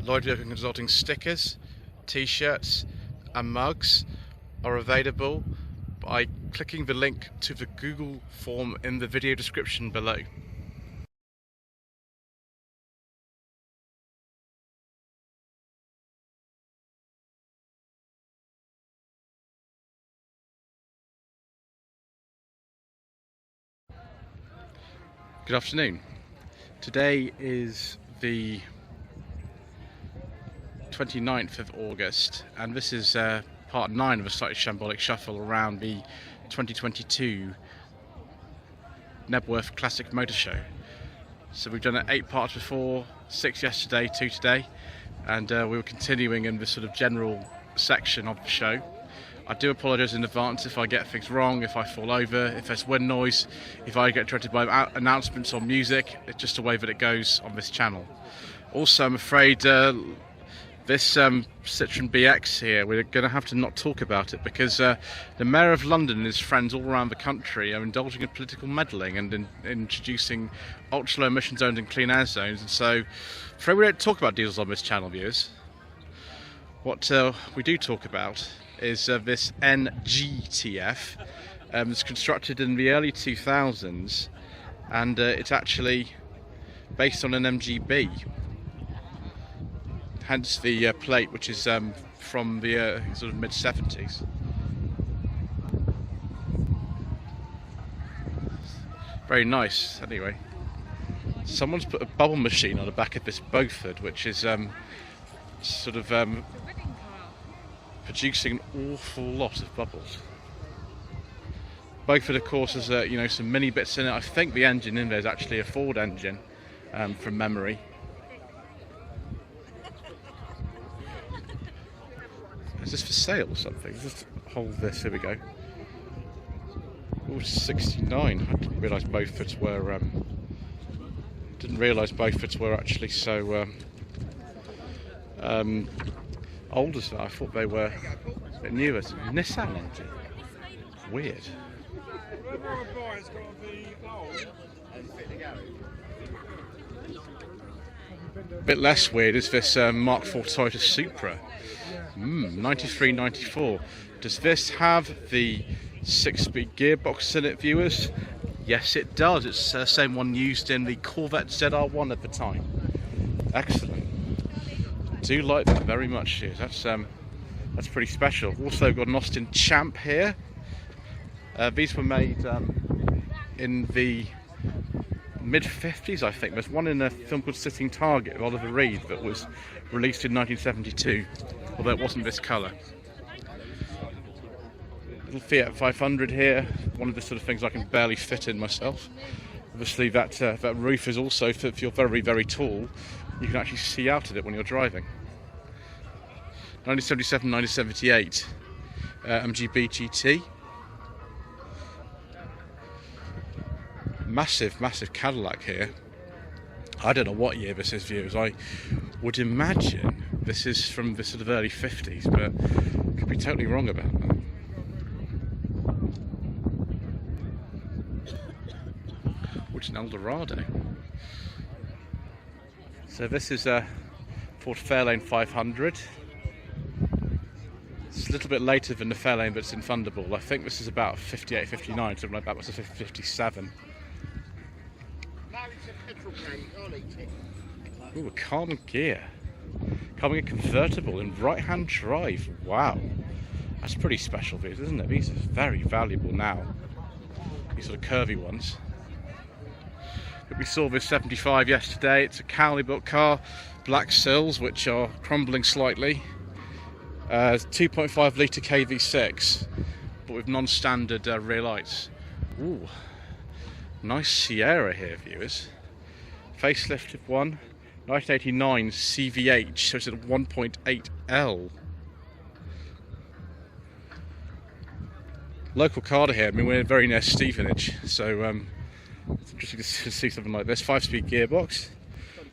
Lloyd Vehicle Consulting stickers, t-shirts and mugs are available by clicking the link to the Google form in the video description below. Good afternoon. Today is the 29th of August and this is part 9 of a Slightly Shambolic Shuffle around the 2022 Knebworth Classic Motor Show. So we've done 8 parts before, 6 yesterday, 2 today, and we were continuing in the sort of general section of the show. I do apologise in advance if I get things wrong, if I fall over, if there's wind noise, if I get interrupted by announcements or music. It's just the way that it goes on this channel. Also, I'm afraid this Citroen BX here, we're going to have to not talk about it because the Mayor of London and his friends all around the country are indulging in political meddling and introducing ultra-low emission zones and clean air zones, and so afraid we don't talk about diesels on this channel, viewers. What we do talk about is this NGTF. It's constructed in the early 2000s and it's actually based on an MGB, hence the plate, which is from the sort of mid-70s. Very nice. Anyway, someone's put a bubble machine on the back of this Beauford, which is sort of producing an awful lot of bubbles. Beauford, of course, has you know, some mini bits in it. I think the engine in there is actually a Ford engine, from memory. Is this for sale or something? Just hold this. Here we go. Oh, 69. I didn't realise Beaufords were. Didn't realise Beaufords were actually so old as that. I thought they were a bit newer. Nissan engine. Weird. A bit less weird is this Mark IV Toyota Supra. 93, 94. Does this have the 6-speed gearbox in it, viewers? Yes, it does. It's the same one used in the Corvette ZR1 at the time. Excellent. Do like that very much here. That's pretty special. Also got an Austin Champ here. These were made in the mid-50s, I think. There's one in a film called Sitting Target of Oliver Reed that was released in 1972, although it wasn't this colour. Little Fiat 500 here. One of the sort of things I can barely fit in myself. Obviously that roof is also, if you're very, very tall, you can actually see out of it when you're driving. 1977, 1978 MGB GT. Massive Cadillac here. I don't know what year this is, viewers. I would imagine this is from the sort of early 50s, but could be totally wrong about that. Which is an Eldorado. So this is a Ford Fairlane 500. It's a little bit later than the Fairlane, but it's in Thunderball. I think this is about 58, 59, something like that. Was a 57. Ooh, a Carmen gear. Carmen gear convertible in right-hand drive. Wow, that's pretty special, isn't it? These are very valuable now. These sort of curvy ones. But we saw this 75 yesterday. It's a Cowley built car, black sills which are crumbling slightly. 2.5 litre KV6, but with non-standard rear lights. Ooh, nice Sierra here, viewers. Facelifted one, 1989 CVH, so it's at 1.8L. Local Carter here. I mean, we're very near Stevenage, so it's interesting to see something like this. 5-speed gearbox,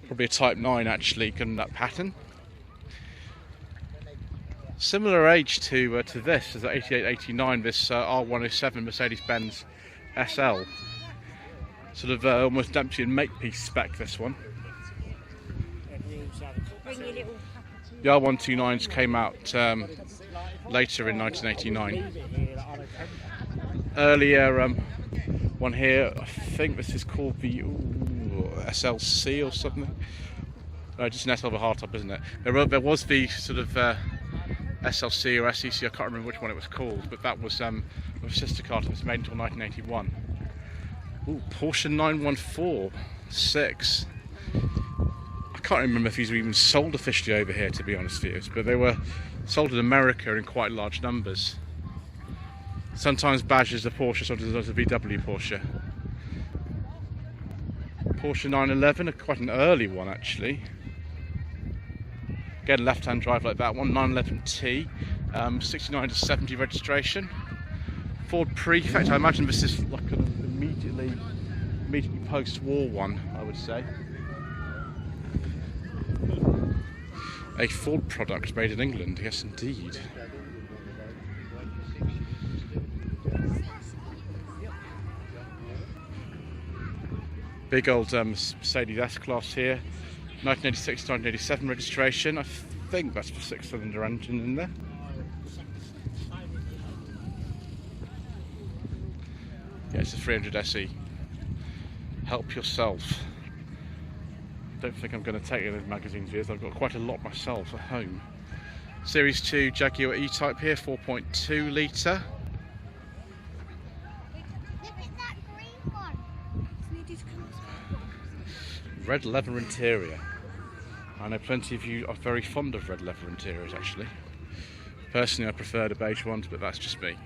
probably a Type 9 actually, given that pattern. Similar age to this, as 88, 89, this R107 Mercedes-Benz SL. Sort of almost empty and makepiece spec, this one. The R129s came out later in 1989. Earlier one here, I think this is called the SLC or something. Just an SL with a hard top, isn't it? There was the sort of SLC or SEC, I can't remember which one it was called, but that was a sister car. It was made until 1981. Ooh, Porsche 914 6. I can't remember if these were even sold officially over here, to be honest with you, but they were sold in America in quite large numbers. Sometimes badged as a Porsche, sometimes as a VW Porsche. Porsche 911, quite an early one actually. Again, left-hand drive like that one, 911T, 69 to 70 registration. Ford Prefect, I imagine this is like an immediately post-war one, I would say. A Ford product made in England, yes indeed. Big old Mercedes S-Class here, 1986 to 1987 registration. I think that's the 6-cylinder engine in there. Yeah, it's a 300 SE. Help yourself. Don't think I'm going to take any of those magazine views. I've got quite a lot myself at home. Series 2 Jaguar E-Type here, 4.2 litre. Red leather interior. I know plenty of you are very fond of red leather interiors actually. Personally I prefer the beige ones, but that's just me.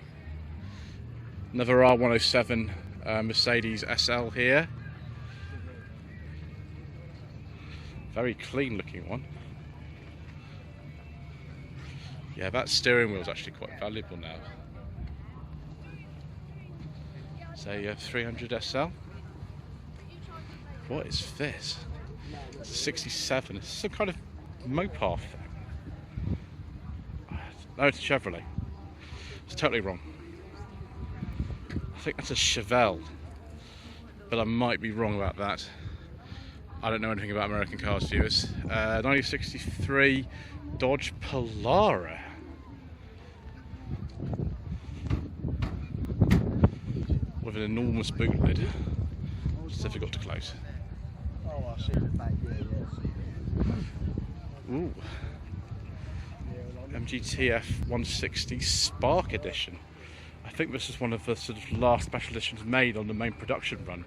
Another R107 Mercedes SL here. Very clean looking one. Yeah, that steering wheel is actually quite valuable now. It's a 300 SL. What is this? It's a 67. It's some kind of Mopar thing. No, it's a Chevrolet. It's totally wrong. I think that's a Chevelle, but I might be wrong about that. I don't know anything about American cars, viewers. 1963 Dodge Polara. With an enormous boot lid. It's difficult to close. Oh, I see the back, yeah. Ooh. MGTF 160 Spark Edition. I think this is one of the sort of last special editions made on the main production run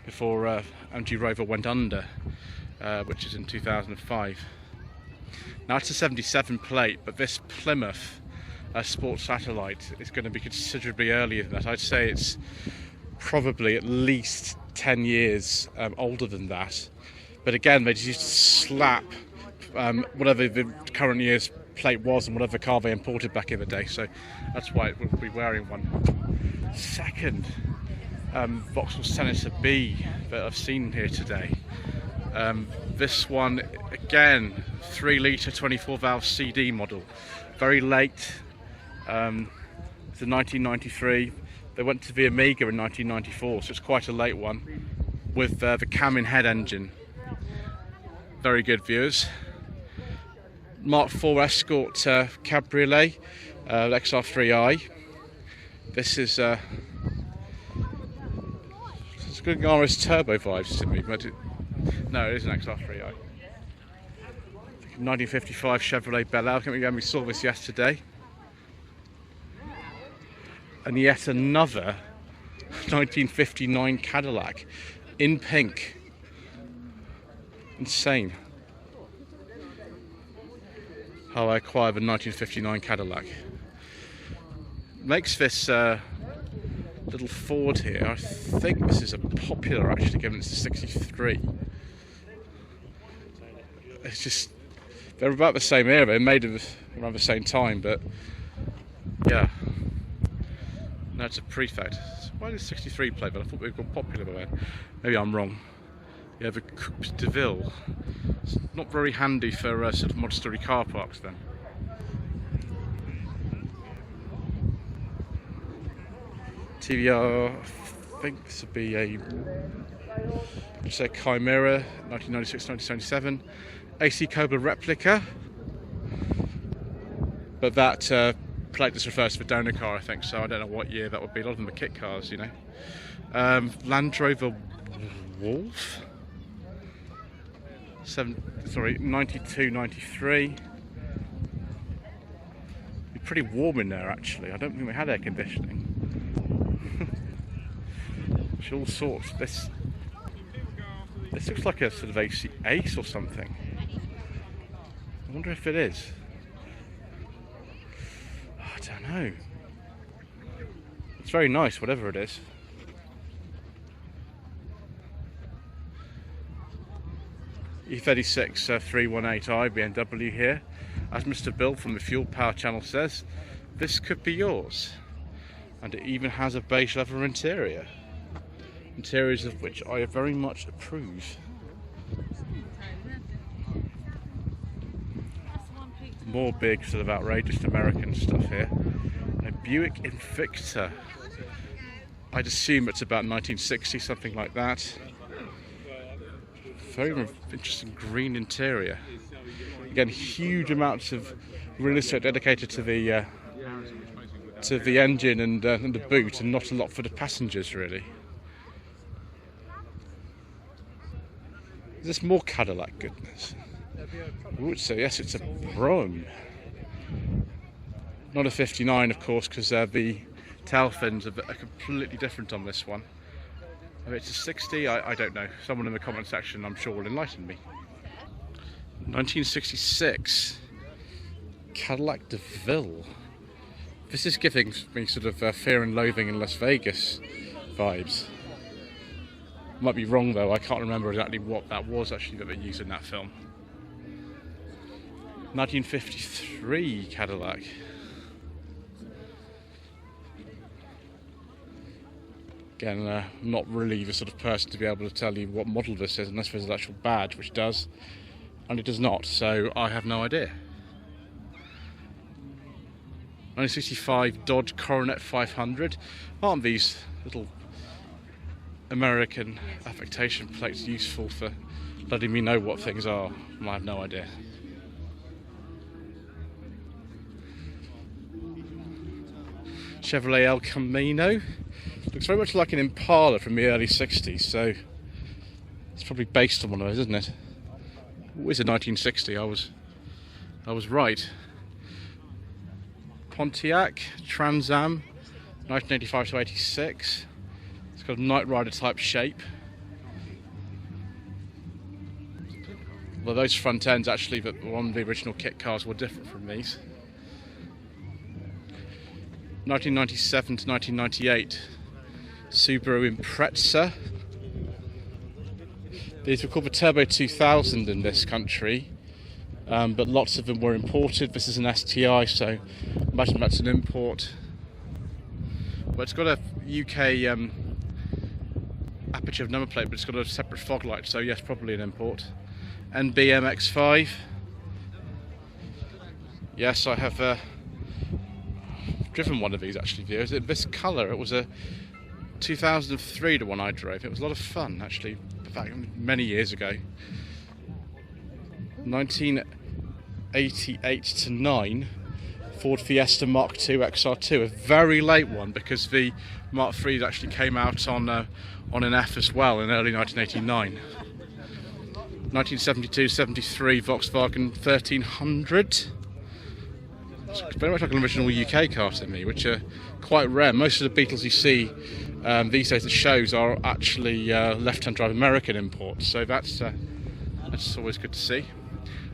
before MG Rover went under, which is in 2005. Now it's a 77 plate, but this Plymouth Sport Satellite is going to be considerably earlier than that. I'd say it's probably at least 10 years older than that. But again, they just used to slap whatever the current year's plate was and whatever car they imported back in the day, so that's why it will be wearing one. Second Vauxhall Senator B that I've seen here today. This one again, 3 litre 24 valve CD model, very late. It's a 1993. They went to the Amiga in 1994, so it's quite a late one with the cam-in head engine. Very good, viewers. Mark IV Escort Cabriolet, XR3i. This is it's got RS Turbo vibes to me, but no, it is an XR3i. 1955 Chevrolet Bel Air. I think we saw this yesterday. And yet another 1959 Cadillac in pink. Insane. How I acquired the 1959 Cadillac. Makes this little Ford here, I think this is a Popular actually, given it's a 63. It's just, they're about the same era, they're made around the same time, but yeah. No, it's a Prefect. Why did 63 play? But I thought they'd gone Popular by then. Maybe I'm wrong. Yeah, the Coupe Deville. It's not very handy for sort of mod-story car parks then. TVR, I think this would be a Chimera, 1996-1977. AC Cobra replica, but that plate just refers to the donor car, I think, so I don't know what year that would be. A lot of them are kit cars, you know. Land Rover Wolf, 92, 93. It's pretty warm in there actually. I don't think we had air conditioning. It's all sorts. This looks like a sort of AC Ace or something. I wonder if it is. I don't know. It's very nice, whatever it is. E36 318i BMW here. As Mr. Bill from the Fuel Power channel says, this could be yours. And it even has a beige leather interior. Interiors of which I very much approve. More big sort of outrageous American stuff here. A Buick Invicta. I'd assume it's about 1960, something like that. Very interesting green interior. Again, huge amounts of real estate dedicated to the engine and the boot, and not a lot for the passengers really. Is this more Cadillac goodness? Ooh, so yes, it's a Brougham. Not a 59, of course, because the tail fins are completely different on this one. If it's a 60, I don't know. Someone in the comment section, I'm sure, will enlighten me. 1966 Cadillac Deville. This is giving me sort of Fear and Loathing in Las Vegas vibes. Might be wrong though, I can't remember exactly what that was actually that they used in that film. 1953 Cadillac. Again, not really the sort of person to be able to tell you what model this is unless there's an actual badge, which does, and it does not, so I have no idea. 1965 Dodge Coronet 500. Aren't these little American affectation plates useful for letting me know what things are? I have no idea. Chevrolet El Camino. Looks very much like an Impala from the early 60s, so it's probably based on one of those, isn't it? It is a 1960, I was right. Pontiac Trans Am, 1985 to 86. It's got a Knight Rider type shape. Well, those front ends actually that were on the original kit cars were different from these. 1997 to 1998 Subaru Impreza. These were called the Turbo 2000 in this country, but lots of them were imported. This is an STI, so imagine that's an import. But it's got a UK aperture number plate, but it's got a separate fog light, so yes, probably an import. NBMX5. Yes, I have driven one of these actually, viewers. This colour, it was a 2003, the one I drove. It was a lot of fun actually, in fact, many years ago. 1988 to 9 Ford Fiesta Mark II XR2, a very late one because the Mark III actually came out on an F as well in early 1989. 1972-73 Volkswagen 1300. It's very much like an original UK car to me, which are quite rare. Most of the Beetles you see these days at shows are actually left-hand drive American imports, so that's always good to see.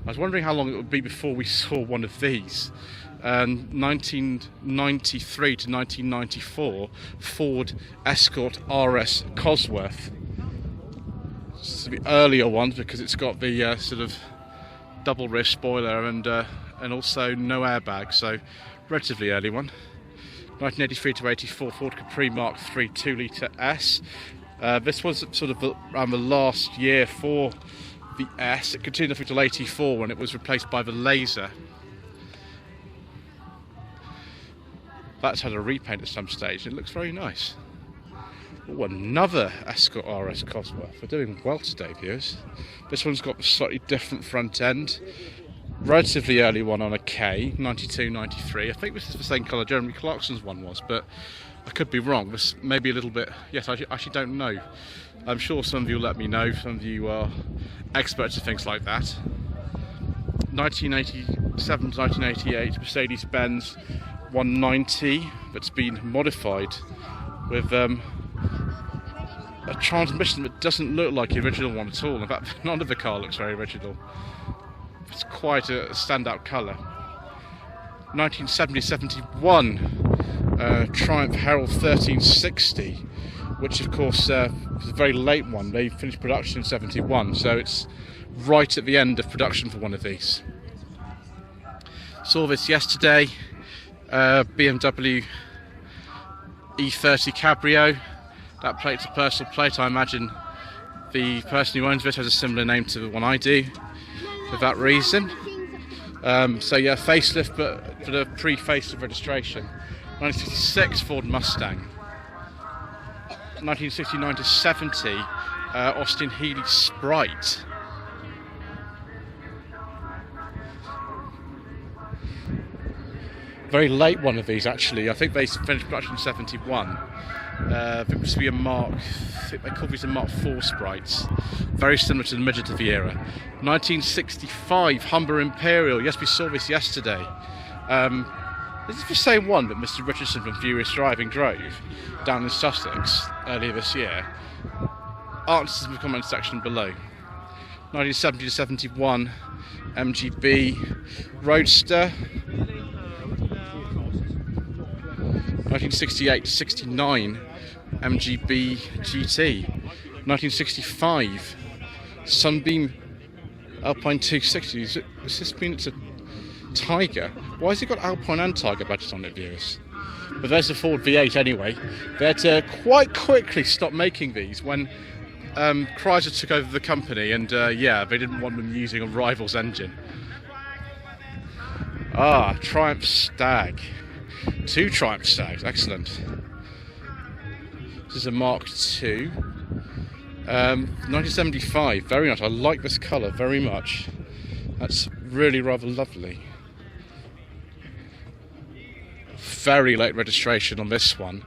I was wondering how long it would be before we saw one of these. 1993 to 1994 Ford Escort RS Cosworth. This is the earlier ones because it's got the sort of double rear spoiler and also no airbag, so relatively early one. 1983 to 84 Ford Capri Mark III 2-litre S. This was sort of around the last year for the S. It continued up until 84 when it was replaced by the Laser. That's had a repaint at some stage. It looks very nice. Oh, another Escort RS Cosworth. We're doing well today, viewers. This one's got a slightly different front end. Relatively early one on a K, 92, 93. I think this is the same colour Jeremy Clarkson's one was, but I could be wrong. This may be a little bit... Yes, I actually don't know. I'm sure some of you will let me know. Some of you are experts at things like that. 1987 to 1988 Mercedes-Benz 190 that's been modified with a transmission that doesn't look like the original one at all. In fact, none of the car looks very original. It's quite a standout colour. 1970-71 Triumph Herald 1360, which of course was a very late one. They finished production in 71, so it's right at the end of production for one of these. Saw this yesterday. BMW E30 Cabrio. That plate's a personal plate. I imagine the person who owns this has a similar name to the one I do for that reason. So yeah, facelift, but for the pre-facelift registration. 1966 Ford Mustang. 1969 to 70 Austin Healey Sprite. Very late one of these actually. I think they finished production in 71. I think this would be a Mark, I think they call these a Mark IV Sprites. Very similar to the midget of the era. 1965 Humber Imperial. Yes, we saw this yesterday. This is the same one that Mr. Richardson from Furious Driving drove down in Sussex earlier this year. Answers in the comment section below. 1970 to 71 MGB Roadster. 1968 to 69 MGB GT. 1965 Sunbeam Alpine 260. Is this mean it's a Tiger? Why has it got Alpine and Tiger badges on it, viewers? But there's the Ford V8 anyway. They had to quite quickly stop making these when Chrysler took over the company, and yeah, they didn't want them using a rival's engine. Triumph Stag. 2 Triumph Stags, excellent. This is a Mark II. 1975, very nice. I like this colour very much. That's really rather lovely. Very late registration on this one.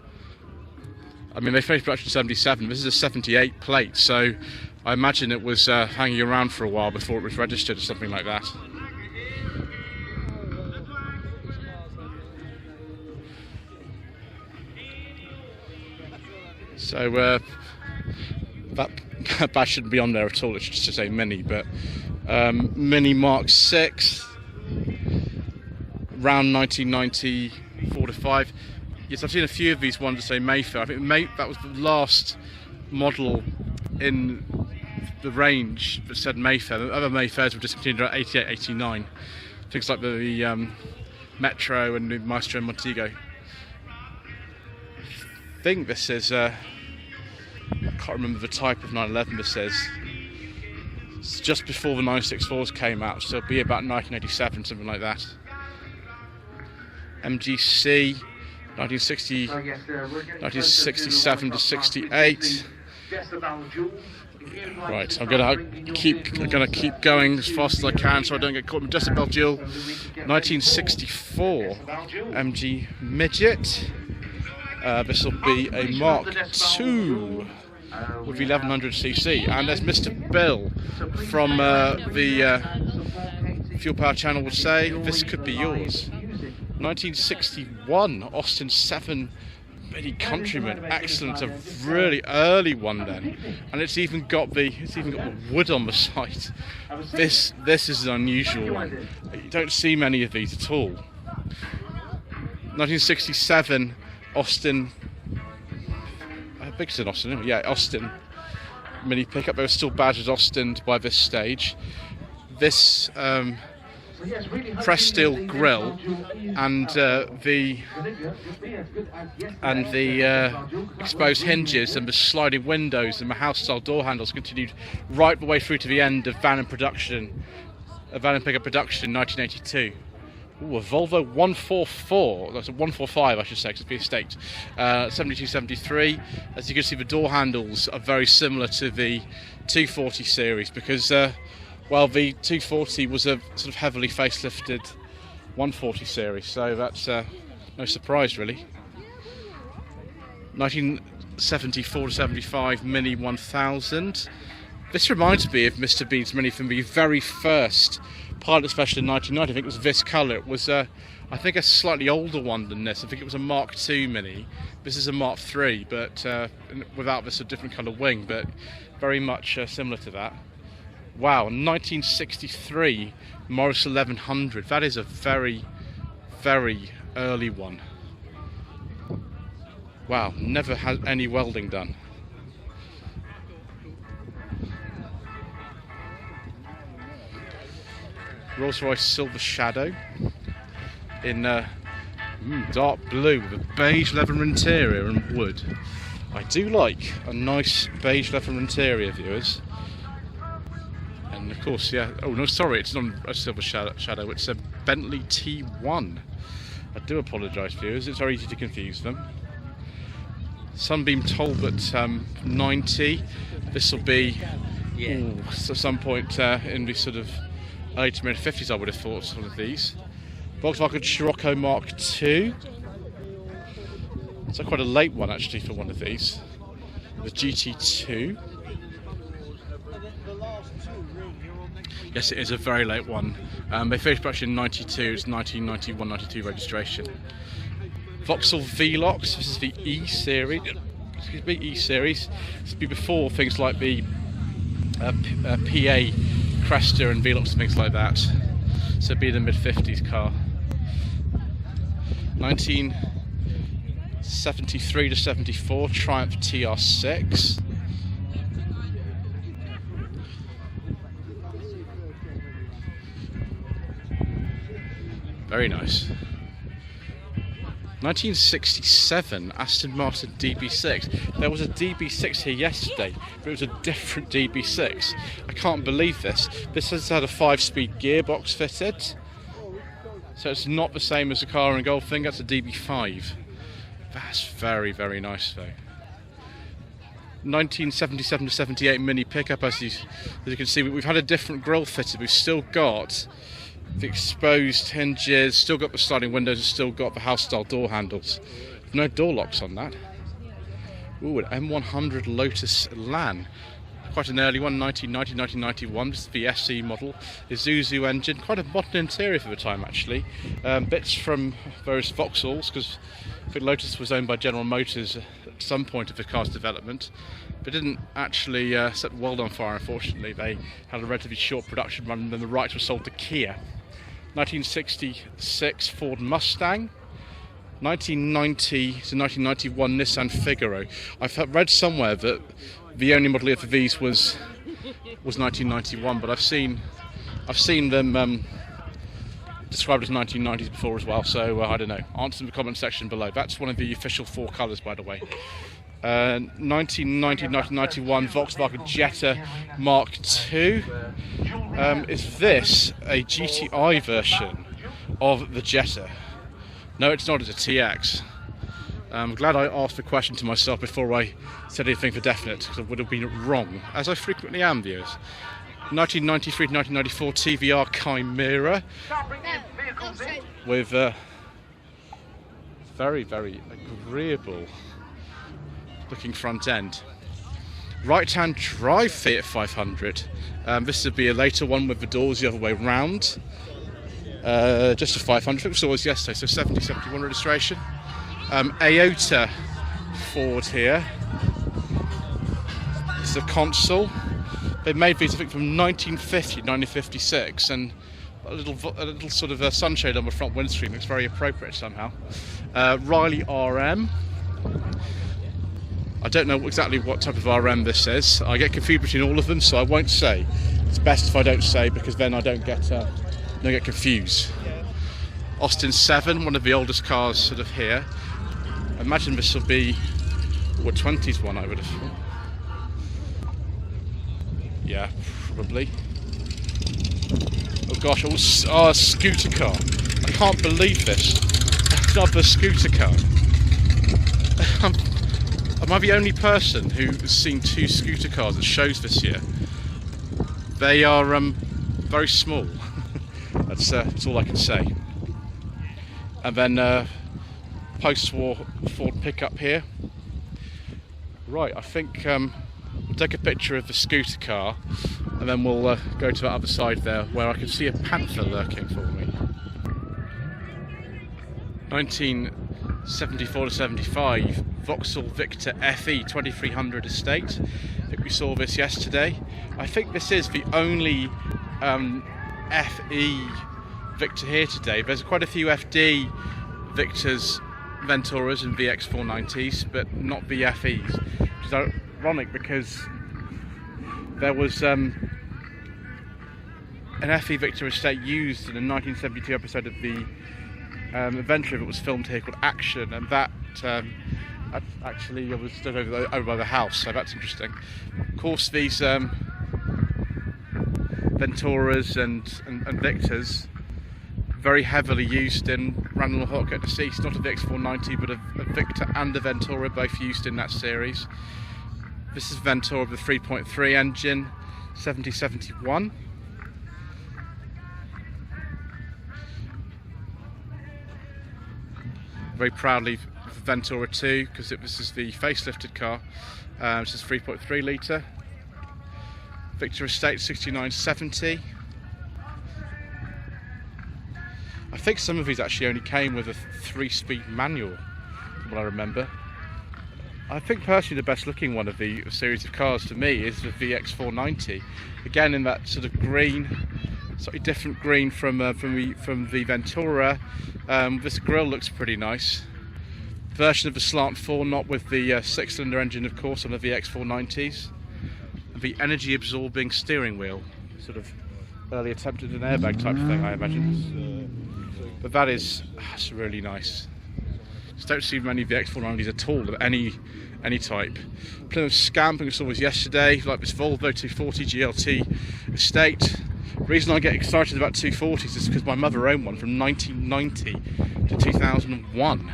I mean, they finished production in 77. This is a 78 plate, so I imagine it was hanging around for a while before it was registered or something like that. So that badge shouldn't be on there at all. It should just say Minnie, but Minnie Mark 6, around 1994 to 5. Yes, I've seen a few of these ones that say Mayfair. I think that was the last model in the range that said Mayfair. The other Mayfairs were discontinued at 88, 89. Things like the Metro and the Maestro and Montego. I think this is I can't remember the type of 911 this is. It's just before the 964s came out, so it'll be about 1987, something like that. MGC 1967 to 68. Right, I'm gonna keep going as fast as I can so I don't get caught in decibel duel. 1964 MG Midget. This will be a Mark II with 1100cc, and as Mr. Bill from the Fuel Power channel would say, this could be yours. 1961 Austin 7 Mini Countryman, excellent, a really early one then, and it's even got the wood on the side. This is an unusual one. You don't see many of these at all. 1967 Austin, how big is it, Austin? Yeah, Austin Mini pickup. They were still badged as Austin by this stage. This pressed steel grille and the exposed hinges and the sliding windows and the house-style door handles continued right the way through to the end of van and pickup production in 1982. Ooh, a Volvo 144, that's a 145 I should say, because it's the estate. 7273. As you can see, the door handles are very similar to the 240 series because, well, the 240 was a sort of heavily facelifted 140 series, so that's no surprise really. 1974 to 75 Minnie 1000. This reminds me of Mr. Bean's Minnie from the very first pilot special in 1990. I think it was this colour. It was, I think, a slightly older one than this. I think it was a Mark II Minnie. This is a Mark III, but without this different colour wing, but very much similar to that. Wow, 1963 Morris 1100. That is a very, very early one. Wow, never had any welding done. Rolls-Royce Silver Shadow in dark blue with a beige leather interior and wood. I do like a nice beige leather interior, viewers. And of course, yeah. Oh no, sorry, it's not a Silver Shadow. It's a Bentley T1. I do apologise, viewers. It's very easy to confuse them. Sunbeam Talbot 90. This will be at some point in the sort of early to mid 50s, I would have thought, some of these. Volkswagen Scirocco Mark II. It's quite a late one actually for one of these. The GT2. Yes, it is a very late one. They finished production in 92, it's 1991-92 registration. Vauxhall Velox, this is the E series. Excuse me, E series. This would be before things like the PA Cresta and Velox and things like that. So it'd be the mid-50s car. 1973 to 74 Triumph TR6. Very nice. 1967 Aston Martin DB6. There was a DB6 here yesterday, but it was a different DB6. I can't believe this. This has had a 5-speed gearbox fitted, so it's not the same as the car and golf thing. That's a DB5. That's very, very nice though. 1977 to 78 Mini pickup. As you can see, we've had a different grille fitted. We've still got the exposed hinges, still got the sliding windows, and still got the house style door handles. No door locks on that. Ooh, an M100 Lotus Lan. Quite an early one, 1990-1991. This is the SE model. Isuzu engine, quite a modern interior for the time actually. Bits from various Vauxhalls, because I think Lotus was owned by General Motors at some point of the car's development, but didn't actually set the world on fire, unfortunately. They had a relatively short production run and then the rights were sold to Kia. 1966 Ford Mustang. 1990 to 1991 Nissan Figaro. I've read somewhere that the only model year for these was 1991, but I've seen them described as 1990s before as well, so I don't know. Answer in the comment section below. That's one of the official 4 colours, by the way. 1990-1991 Volkswagen Jetta Mark II. Is this a GTI version of the Jetta? No, it's not. It's a TX. I'm glad I asked the question to myself before I said anything for definite, because I would have been wrong, as I frequently am, viewers. 1993 to 1994 TVR Chimera with very, very agreeable looking front end. Right hand drive Fiat 500. This would be a later one with the doors the other way round. Just a 500, I think we saw it yesterday, so 70-71 registration. Aota Ford here. This is a console. They made these, I think, from 1950, 1956, and a little sort of sunshade on the front windscreen looks very appropriate somehow. Riley RM. I don't know exactly what type of RM this is. I get confused between all of them, so I won't say. It's best if I don't say, because then I don't get confused. Austin 7, one of the oldest cars sort of here. I imagine this will be a 20s one, I would have thought. Yeah, probably. Oh gosh, a scooter car. A can't believe this. Another scooter car. Am I the only person who's seen 2 scooter cars at shows this year? They are very small. That's all I can say. And then post-war Ford pickup here. Right, I think we'll take a picture of the scooter car, and then we'll go to that other side there, where I can see a panther lurking for me. 1974 to 75, Vauxhall Victor FE 2300 estate. I think we saw this yesterday. I think this is the only FE Victor here today. There's quite a few FD Victors, Venturas and VX490s, but not the FEs, which is ironic because there was an FE Victor estate used in a 1972 episode of the adventure that was filmed here called Action, and that actually was done over by the house, so that's interesting. Of course, these Venturas and Victors very heavily used in Randall and Hawk at Deceased, not a VX490 but a Victor and a Ventura, both used in that series. This is Ventura with the 3.3 engine, 7071. Very proudly Ventura 2, because this is the facelifted car. This is 3.3 litre. Victor Estate 6970. I think some of these actually only came with a 3-speed manual, from what I remember. I think personally the best looking one of the series of cars to me is the VX490. Again, in that sort of green, slightly different green from the Ventura. This grille looks pretty nice. Version of the slant 4, not with the 6-cylinder engine, of course, on the VX490s. The energy absorbing steering wheel, sort of early attempted an airbag type thing, I imagine. But that's really nice. Just don't see many VX490s at all of any type. Plymouth Scamp, we saw was yesterday, like this Volvo 240 GLT estate. The reason I get excited about 240s is because my mother owned one from 1990 to 2001.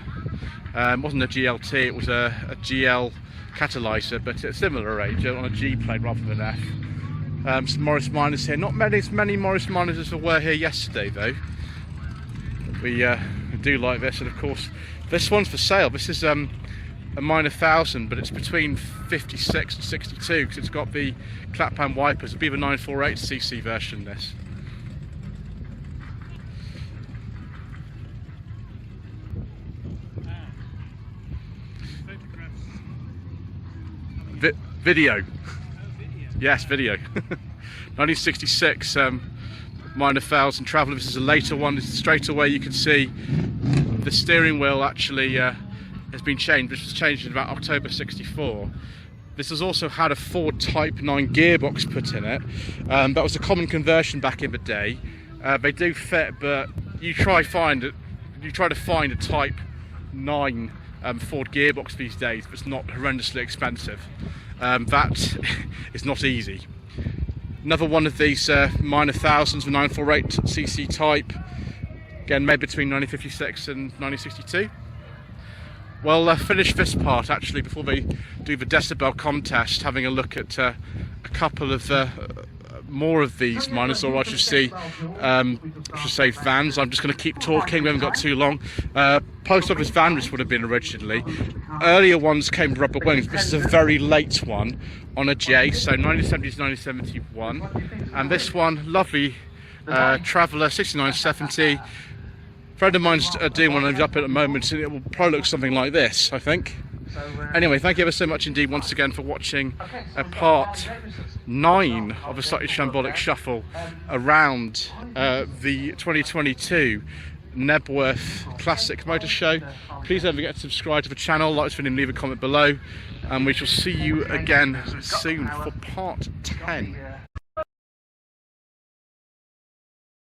It wasn't a GLT, it was a GL catalyser, but at a similar age, on a G plate rather than F. Some Morris Minors here. Not as many Morris Minors as there were here yesterday, though. We do like this, and of course, this one's for sale. This is a Minor 1000, but it's between 56 and 62 because it's got the clap-pan wipers. It'll be the 948cc version, this. Video. Yes, video. 1966 Minor 1000 Traveller. This is a later one. Straight away you can see the steering wheel actually has been changed, which was changed in about October 64. This has also had a Ford Type 9 gearbox put in it. That was a common conversion back in the day. They do fit, but you try to find a Type 9 Ford gearbox these days, but it's not horrendously expensive. That is not easy. Another one of these Minor 1000s, the 948cc type, again made between 1956 and 1962. Well, finish this part actually before they do the decibel contest, having a look at a couple of more of these Minors, or I should say vans. I'm just going to keep talking, we haven't got too long. Post office van this would have been originally. Earlier ones came with rubber wings. This is a very late one on a J, so 1970 to 1971. And this one, lovely Traveller 6970. A friend of mine's doing one of these up at the moment, and it will probably look something like this, I think. Anyway, thank you ever so much indeed once again for watching part 9 of a Slightly Shambolic Shuffle around the 2022 Knebworth Classic Motor Show. Please don't forget to subscribe to the channel, like this video and leave a comment below, and we shall see you again soon for part 10.